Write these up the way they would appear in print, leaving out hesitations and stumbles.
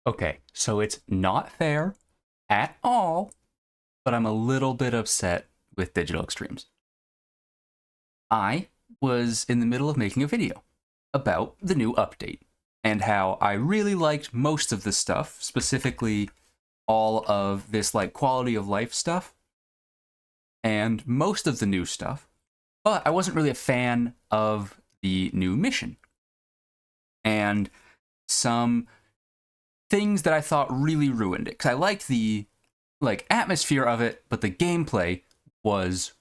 Okay, so it's not fair at all, but I'm a little bit upset with Digital Extremes. I was in the middle of making a video about the new update and how I really liked most of the stuff, specifically all of this like quality of life stuff and most of the new stuff, but I wasn't really a fan of the new mission and some things that I thought really ruined it because I liked the like atmosphere of it, but the gameplay was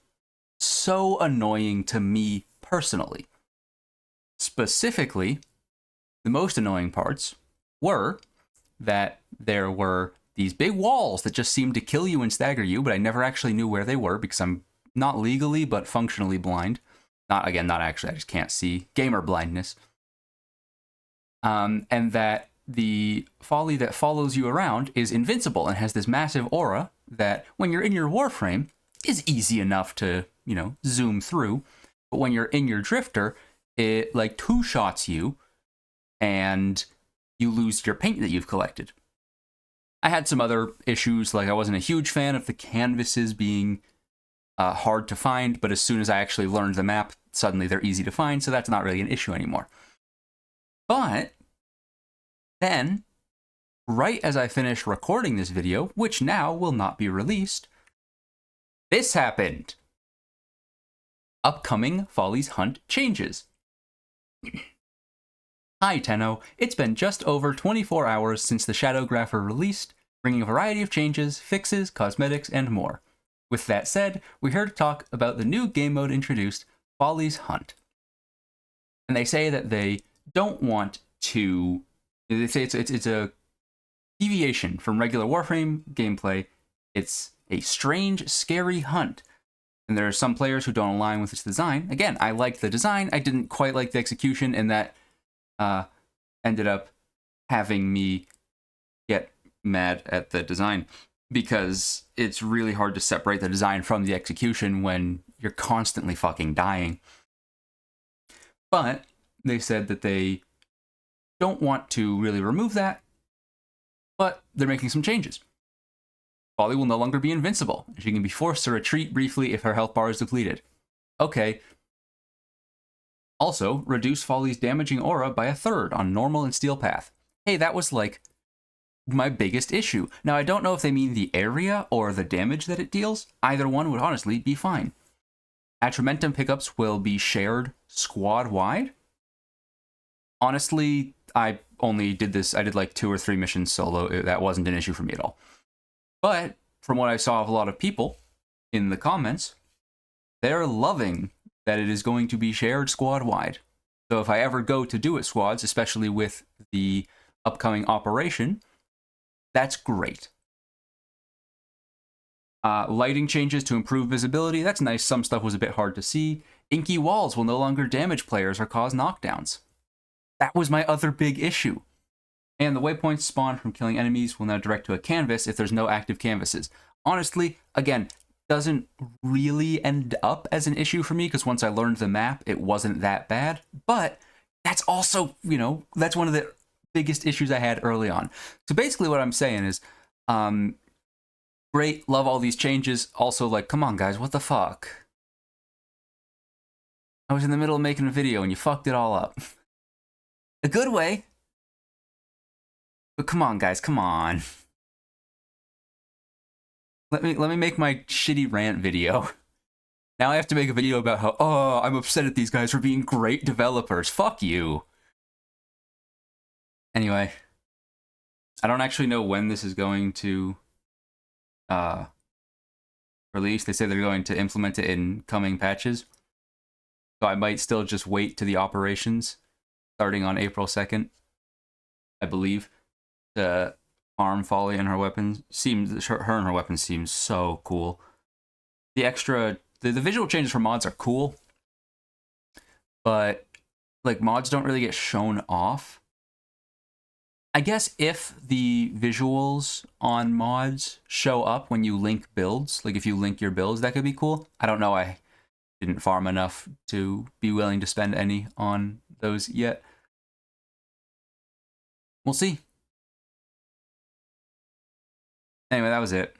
so annoying to me personally. Specifically, the most annoying parts were that there were these big walls that just seemed to kill you and stagger you, but I never actually knew where they were because I'm not legally but functionally blind. Not actually, I just can't see. Gamer blindness. And that the folly that follows you around is invincible and has this massive aura that when you're in your warframe is easy enough to, zoom through. But when you're in your drifter, it like two shots you and you lose your paint that you've collected. I had some other issues, like I wasn't a huge fan of the canvases being hard to find, but as soon as I actually learned the map, suddenly they're easy to find, so that's not really an issue anymore. But then, right as I finished recording this video, which now will not be released, this happened. Upcoming Folly's Hunt changes. Hi Tenno, it's been just over 24 hours since the Shadowgrapher released, bringing a variety of changes, fixes, cosmetics, and more. With that said, we're here to talk about the new game mode introduced, Folly's Hunt. And they say that they don't want to... They say it's a deviation from regular Warframe gameplay. It's a strange, scary hunt. And there are some players who don't align with its design. Again, I liked the design. I didn't quite like the execution, and that ended up having me get mad at the design because it's really hard to separate the design from the execution when you're constantly fucking dying. But they said that they don't want to really remove that, but they're making some changes. Folly will no longer be invincible. She can be forced to retreat briefly if her health bar is depleted. Okay. Also, reduce Folly's damaging aura by 1/3 on normal and steel path. Hey, that was like my biggest issue. Now, I don't know if they mean the area or the damage that it deals. Either one would honestly be fine. Atramentum pickups will be shared squad-wide. Honestly, I only did this, I did like 2 or 3 missions solo. That wasn't an issue for me at all. But from what I saw of a lot of people in the comments, they're loving that it is going to be shared squad-wide. So if I ever go to do it squads, especially with the upcoming operation, that's great. Lighting changes to improve visibility. That's nice. Some stuff was a bit hard to see. Inky walls will no longer damage players or cause knockdowns. That was my other big issue. And the waypoints spawned from killing enemies will now direct to a canvas if there's no active canvases. Honestly, again, doesn't really end up as an issue for me because once I learned the map, it wasn't that bad. But that's also, that's one of the biggest issues I had early on. So basically what I'm saying is, great, love all these changes. Also, like, come on, guys, what the fuck? I was in the middle of making a video and you fucked it all up. A good way. But come on, guys, come on. Let me make my shitty rant video. Now I have to make a video about how, I'm upset at these guys for being great developers. Fuck you. Anyway, I don't actually know when this is going to release. They say they're going to implement it in coming patches. So I might still just wait to the operations starting on April 2nd, I believe. To arm Folly and her weapons her and her weapons seem so cool. The visual changes for mods are cool, but like mods don't really get shown off. I guess if the visuals on mods show up when you link builds, like if you link your builds, that could be cool. I don't know, I didn't farm enough to be willing to spend any on those yet. We'll see. Anyway, that was it.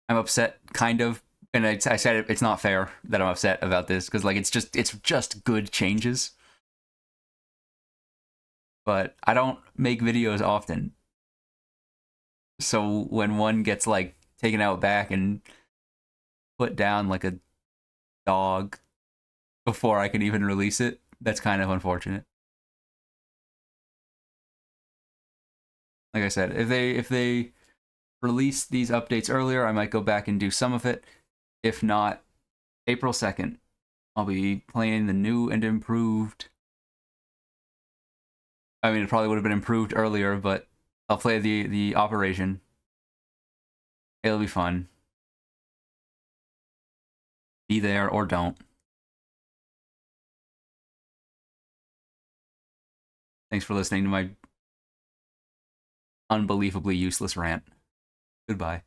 I'm upset, kind of, and I said it's not fair that I'm upset about this because like it's just good changes. But I don't make videos often, so when one gets like taken out back and put down like a dog before I can even release it, that's kind of unfortunate. Like I said, if they release these updates earlier, I might go back and do some of it. If not, April 2nd, I'll be playing the new and improved. I mean, it probably would have been improved earlier, but I'll play the Operation. It'll be fun. Be there or don't. Thanks for listening to my unbelievably useless rant. Goodbye.